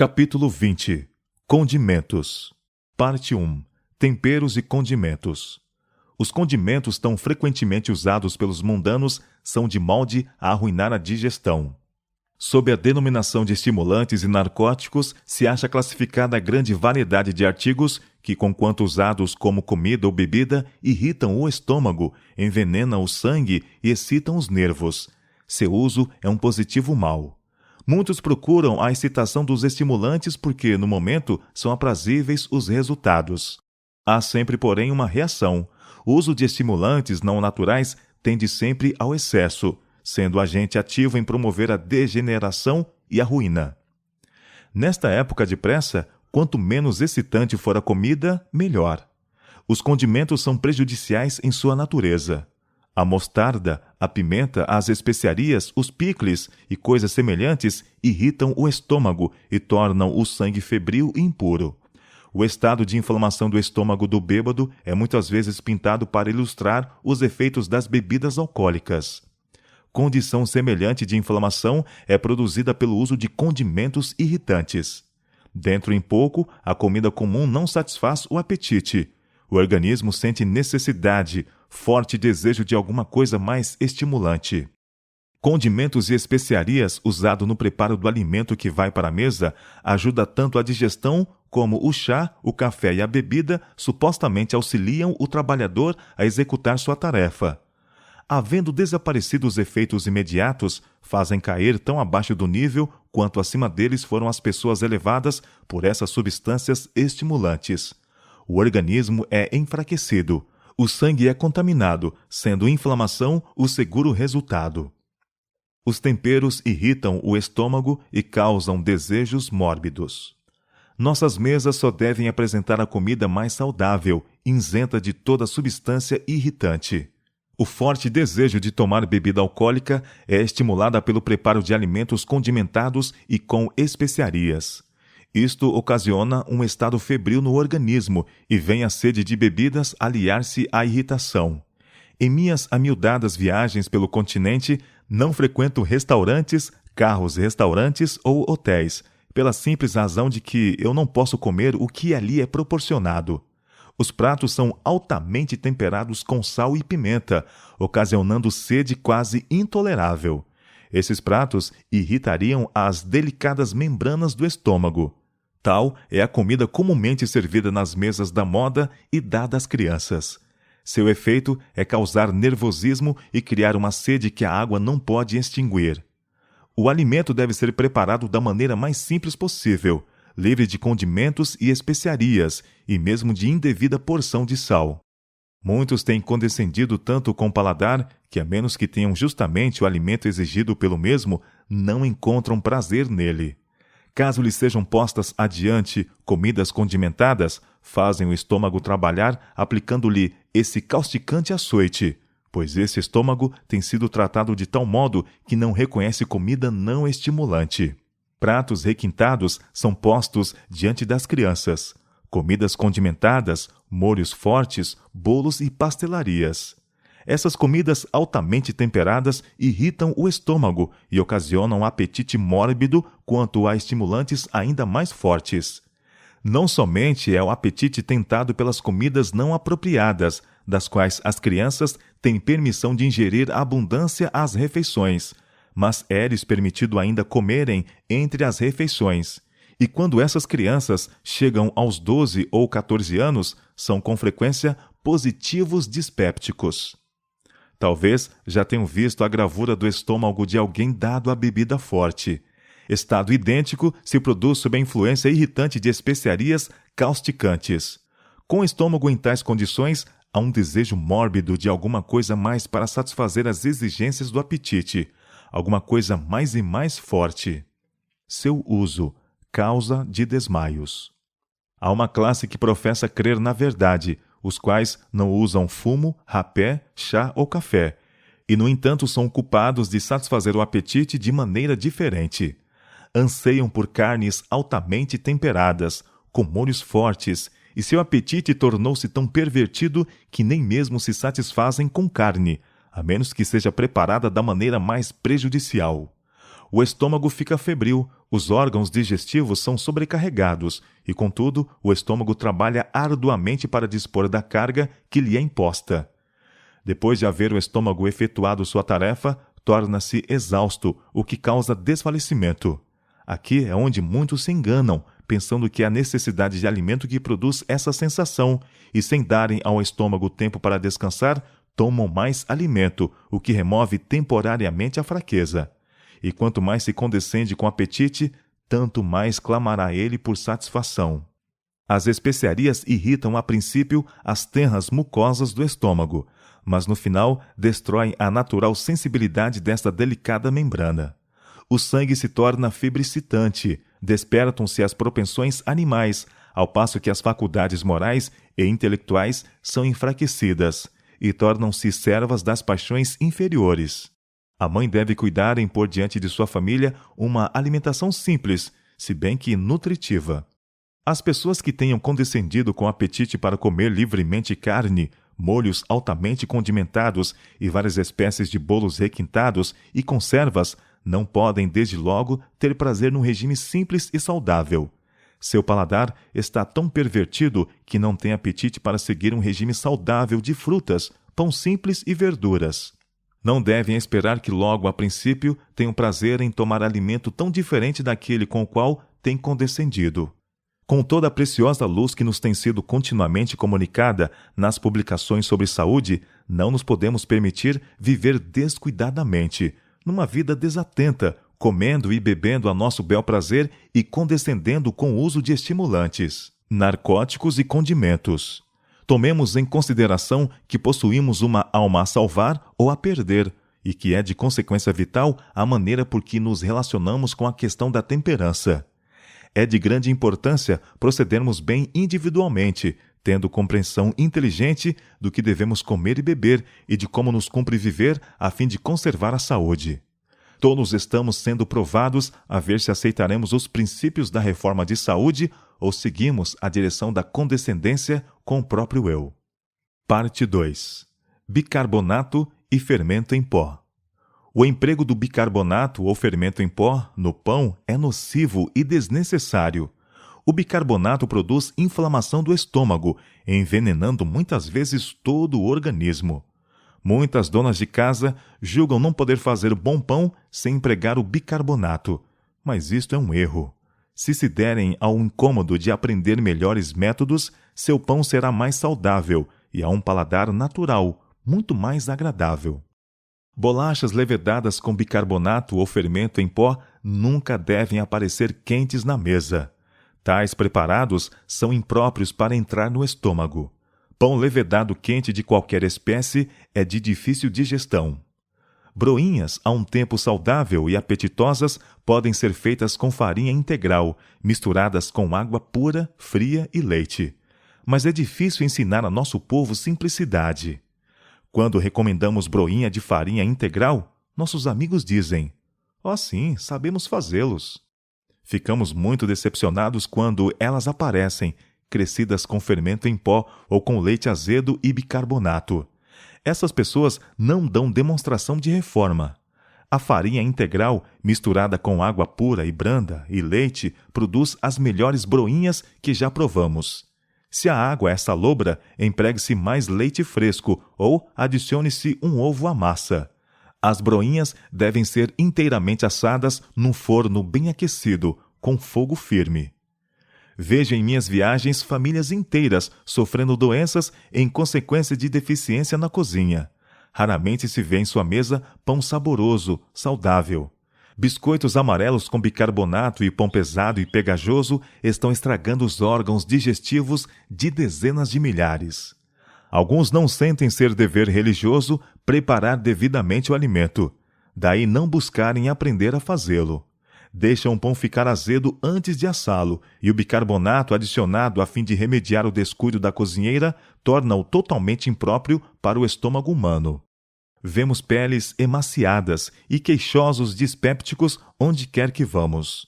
Capítulo 20. Condimentos. Parte 1. Temperos e condimentos. Os condimentos tão frequentemente usados pelos mundanos são de molde a arruinar a digestão. Sob a denominação de estimulantes e narcóticos, se acha classificada a grande variedade de artigos que, conquanto usados como comida ou bebida, irritam o estômago, envenenam o sangue e excitam os nervos. Seu uso é um positivo mal. Muitos procuram a excitação dos estimulantes porque, no momento, são aprazíveis os resultados. Há sempre, porém, uma reação. O uso de estimulantes não naturais tende sempre ao excesso, sendo agente ativo em promover a degeneração e a ruína. Nesta época de pressa, quanto menos excitante for a comida, melhor. Os condimentos são prejudiciais em sua natureza. A mostarda, a pimenta, as especiarias, os picles e coisas semelhantes irritam o estômago e tornam o sangue febril e impuro. O estado de inflamação do estômago do bêbado é muitas vezes pintado para ilustrar os efeitos das bebidas alcoólicas. Condição semelhante de inflamação é produzida pelo uso de condimentos irritantes. Dentro em pouco, a comida comum não satisfaz o apetite. O organismo sente necessidade, forte desejo de alguma coisa mais estimulante. Condimentos e especiarias usados no preparo do alimento que vai para a mesa ajuda tanto a digestão como o chá, o café e a bebida supostamente auxiliam o trabalhador a executar sua tarefa. Havendo desaparecido os efeitos imediatos, fazem cair tão abaixo do nível quanto acima deles foram as pessoas elevadas por essas substâncias estimulantes. O organismo é enfraquecido. O sangue é contaminado, sendo inflamação o seguro resultado. Os temperos irritam o estômago e causam desejos mórbidos. Nossas mesas só devem apresentar a comida mais saudável, isenta de toda substância irritante. O forte desejo de tomar bebida alcoólica é estimulada pelo preparo de alimentos condimentados e com especiarias. Isto ocasiona um estado febril no organismo e vem a sede de bebidas aliar-se à irritação. Em minhas amiudadas viagens pelo continente, não frequento restaurantes, carros-restaurantes ou hotéis, pela simples razão de que eu não posso comer o que ali é proporcionado. Os pratos são altamente temperados com sal e pimenta, ocasionando sede quase intolerável. Esses pratos irritariam as delicadas membranas do estômago. Tal é a comida comumente servida nas mesas da moda e dada às crianças. Seu efeito é causar nervosismo e criar uma sede que a água não pode extinguir. O alimento deve ser preparado da maneira mais simples possível, livre de condimentos e especiarias, e mesmo de indevida porção de sal. Muitos têm condescendido tanto com o paladar que, a menos que tenham justamente o alimento exigido pelo mesmo, não encontram prazer nele. Caso lhes sejam postas adiante comidas condimentadas, fazem o estômago trabalhar aplicando-lhe esse causticante açoite, pois esse estômago tem sido tratado de tal modo que não reconhece comida não estimulante. Pratos requintados são postos diante das crianças. Comidas condimentadas, molhos fortes, bolos e pastelarias. Essas comidas altamente temperadas irritam o estômago e ocasionam apetite mórbido quanto a estimulantes ainda mais fortes. Não somente é o apetite tentado pelas comidas não apropriadas, das quais as crianças têm permissão de ingerir abundância às refeições, mas é-lhes permitido ainda comerem entre as refeições. E quando essas crianças chegam aos 12 ou 14 anos, são com frequência positivos dispépticos. Talvez já tenham visto a gravura do estômago de alguém dado à bebida forte. Estado idêntico se produz sob a influência irritante de especiarias causticantes. Com o estômago em tais condições, há um desejo mórbido de alguma coisa mais para satisfazer as exigências do apetite, alguma coisa mais e mais forte. Seu uso, causa de desmaios. Há uma classe que professa crer na verdade, os quais não usam fumo, rapé, chá ou café, e no entanto são culpados de satisfazer o apetite de maneira diferente. Anseiam por carnes altamente temperadas, com molhos fortes, e seu apetite tornou-se tão pervertido que nem mesmo se satisfazem com carne, a menos que seja preparada da maneira mais prejudicial. O estômago fica febril, Os órgãos digestivos são sobrecarregados e, contudo, o estômago trabalha arduamente para dispor da carga que lhe é imposta. Depois de haver o estômago efetuado sua tarefa, torna-se exausto, o que causa desfalecimento. Aqui é onde muitos se enganam, pensando que é a necessidade de alimento que produz essa sensação, e sem darem ao estômago tempo para descansar, tomam mais alimento, o que remove temporariamente a fraqueza. E quanto mais se condescende com o apetite, tanto mais clamará ele por satisfação. As especiarias irritam a princípio as tenras mucosas do estômago, mas no final destroem a natural sensibilidade desta delicada membrana. O sangue se torna fibricitante, despertam-se as propensões animais, ao passo que as faculdades morais e intelectuais são enfraquecidas e tornam-se servas das paixões inferiores. A mãe deve cuidar em pôr diante de sua família uma alimentação simples, se bem que nutritiva. As pessoas que tenham condescendido com apetite para comer livremente carne, molhos altamente condimentados e várias espécies de bolos requintados e conservas não podem, desde logo, ter prazer num regime simples e saudável. Seu paladar está tão pervertido que não tem apetite para seguir um regime saudável de frutas, pão simples e verduras. Não devem esperar que logo, a princípio, tenham prazer em tomar alimento tão diferente daquele com o qual têm condescendido. Com toda a preciosa luz que nos tem sido continuamente comunicada nas publicações sobre saúde, não nos podemos permitir viver descuidadamente, numa vida desatenta, comendo e bebendo a nosso bel prazer e condescendendo com o uso de estimulantes, narcóticos e condimentos. Tomemos em consideração que possuímos uma alma a salvar ou a perder, e que é de consequência vital a maneira por que nos relacionamos com a questão da temperança. É de grande importância procedermos bem individualmente, tendo compreensão inteligente do que devemos comer e beber e de como nos cumpre viver a fim de conservar a saúde. Todos estamos sendo provados a ver se aceitaremos os princípios da reforma de saúde ou seguimos a direção da condescendência com o próprio eu. Parte 2. Bicarbonato e fermento em pó. O emprego do bicarbonato ou fermento em pó no pão é nocivo e desnecessário. O bicarbonato produz inflamação do estômago, envenenando muitas vezes todo o organismo. Muitas donas de casa julgam não poder fazer bom pão sem empregar o bicarbonato, mas isto é um erro. Se se derem ao incômodo de aprender melhores métodos, seu pão será mais saudável e a um paladar natural, muito mais agradável. Bolachas levedadas com bicarbonato ou fermento em pó nunca devem aparecer quentes na mesa. Tais preparados são impróprios para entrar no estômago. Pão levedado quente de qualquer espécie é de difícil digestão. Broinhas, a um tempo saudável e apetitosas, podem ser feitas com farinha integral, misturadas com água pura, fria e leite. Mas é difícil ensinar a nosso povo simplicidade. Quando recomendamos broinha de farinha integral, nossos amigos dizem: "Oh, sim, sabemos fazê-los." Ficamos muito decepcionados quando elas aparecem, crescidas com fermento em pó ou com leite azedo e bicarbonato. Essas pessoas não dão demonstração de reforma. A farinha integral, misturada com água pura e branda e leite, produz as melhores broinhas que já provamos. Se a água é salobra, empregue-se mais leite fresco ou adicione-se um ovo à massa. As broinhas devem ser inteiramente assadas num forno bem aquecido, com fogo firme. Vejo em minhas viagens famílias inteiras sofrendo doenças em consequência de deficiência na cozinha. Raramente se vê em sua mesa pão saboroso, saudável. Biscoitos amarelos com bicarbonato e pão pesado e pegajoso estão estragando os órgãos digestivos de dezenas de milhares. Alguns não sentem ser dever religioso preparar devidamente o alimento. Daí não buscarem aprender a fazê-lo. Deixam o pão ficar azedo antes de assá-lo, e o bicarbonato adicionado a fim de remediar o descuido da cozinheira torna-o totalmente impróprio para o estômago humano. Vemos peles emaciadas e queixosos dispépticos onde quer que vamos.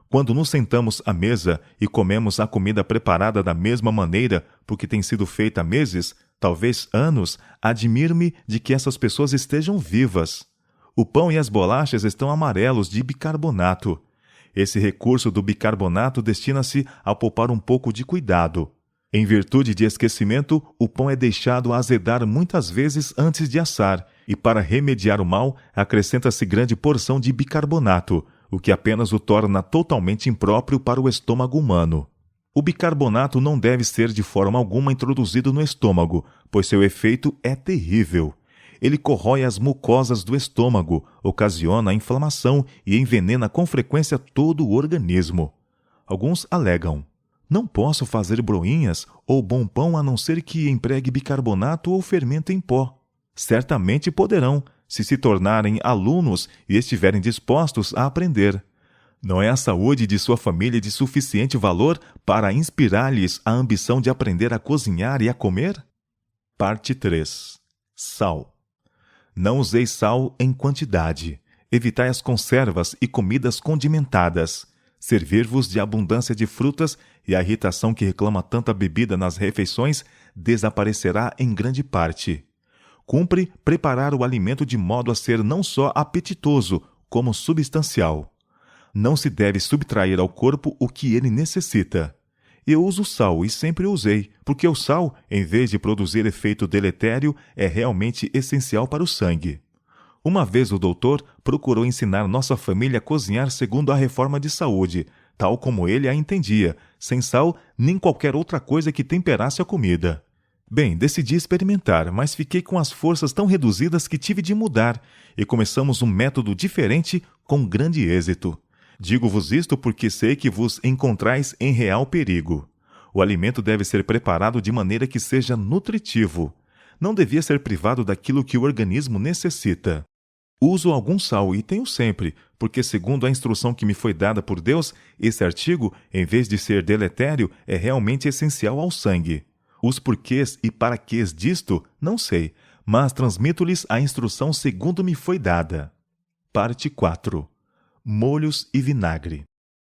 Quando nos sentamos à mesa e comemos a comida preparada da mesma maneira, porque tem sido feita há meses, talvez anos, admiro-me de que essas pessoas estejam vivas. O pão e as bolachas estão amarelos de bicarbonato. Esse recurso do bicarbonato destina-se a poupar um pouco de cuidado. Em virtude de esquecimento, o pão é deixado azedar muitas vezes antes de assar, e para remediar o mal, acrescenta-se grande porção de bicarbonato, o que apenas o torna totalmente impróprio para o estômago humano. O bicarbonato não deve ser de forma alguma introduzido no estômago, pois seu efeito é terrível. Ele corrói as mucosas do estômago, ocasiona a inflamação e envenena com frequência todo o organismo. Alguns alegam: não posso fazer broinhas ou bom pão a não ser que empregue bicarbonato ou fermento em pó. Certamente poderão, se tornarem alunos e estiverem dispostos a aprender. Não é a saúde de sua família de suficiente valor para inspirar-lhes a ambição de aprender a cozinhar e a comer? Parte 3. Sal. Não useis sal em quantidade. Evitai as conservas e comidas condimentadas. Servir-vos de abundância de frutas e a irritação que reclama tanta bebida nas refeições desaparecerá em grande parte. Cumpre preparar o alimento de modo a ser não só apetitoso, como substancial. Não se deve subtrair ao corpo o que ele necessita. Eu uso sal e sempre usei, porque o sal, em vez de produzir efeito deletério, é realmente essencial para o sangue. Uma vez o doutor procurou ensinar nossa família a cozinhar segundo a reforma de saúde, tal como ele a entendia, sem sal nem qualquer outra coisa que temperasse a comida. Bem, decidi experimentar, mas fiquei com as forças tão reduzidas que tive de mudar, e começamos um método diferente com grande êxito. Digo-vos isto porque sei que vos encontrais em real perigo. O alimento deve ser preparado de maneira que seja nutritivo. Não devia ser privado daquilo que o organismo necessita. Uso algum sal e tenho sempre, porque segundo a instrução que me foi dada por Deus, esse artigo, em vez de ser deletério, é realmente essencial ao sangue. Os porquês e paraquês disto, não sei, mas transmito-lhes a instrução segundo me foi dada. Parte 4. Molhos e vinagre.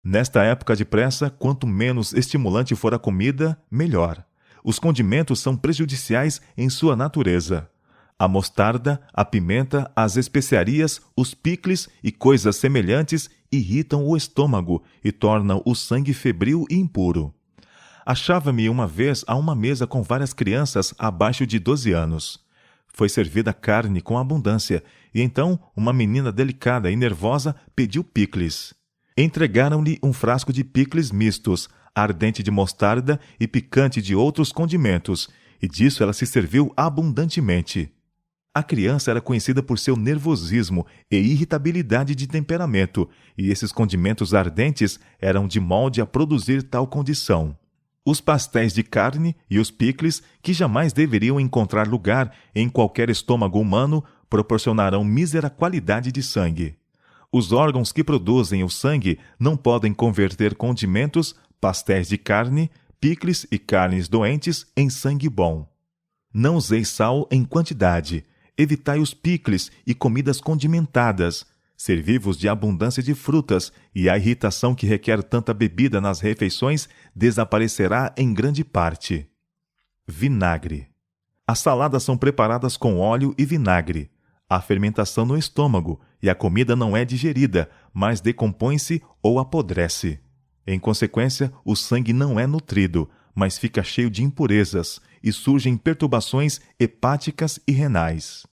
Nesta época de pressa, quanto menos estimulante for a comida, melhor. Os condimentos são prejudiciais em sua natureza. A mostarda, a pimenta, as especiarias, os picles e coisas semelhantes irritam o estômago e tornam o sangue febril e impuro. Achava-me uma vez a uma mesa com várias crianças abaixo de 12 anos. Foi servida carne com abundância, e então uma menina delicada e nervosa pediu picles. Entregaram-lhe um frasco de picles mistos, ardente de mostarda e picante de outros condimentos, e disso ela se serviu abundantemente. A criança era conhecida por seu nervosismo e irritabilidade de temperamento, e esses condimentos ardentes eram de molde a produzir tal condição. Os pastéis de carne e os picles, que jamais deveriam encontrar lugar em qualquer estômago humano, proporcionarão mísera qualidade de sangue. Os órgãos que produzem o sangue não podem converter condimentos, pastéis de carne, picles e carnes doentes em sangue bom. Não useis sal em quantidade. Evitai os picles e comidas condimentadas. Servi-vos de abundância de frutas, e a irritação que requer tanta bebida nas refeições desaparecerá em grande parte. Vinagre. As saladas são preparadas com óleo e vinagre. Há fermentação no estômago, e a comida não é digerida, mas decompõe-se ou apodrece. Em consequência, o sangue não é nutrido, mas fica cheio de impurezas, e surgem perturbações hepáticas e renais.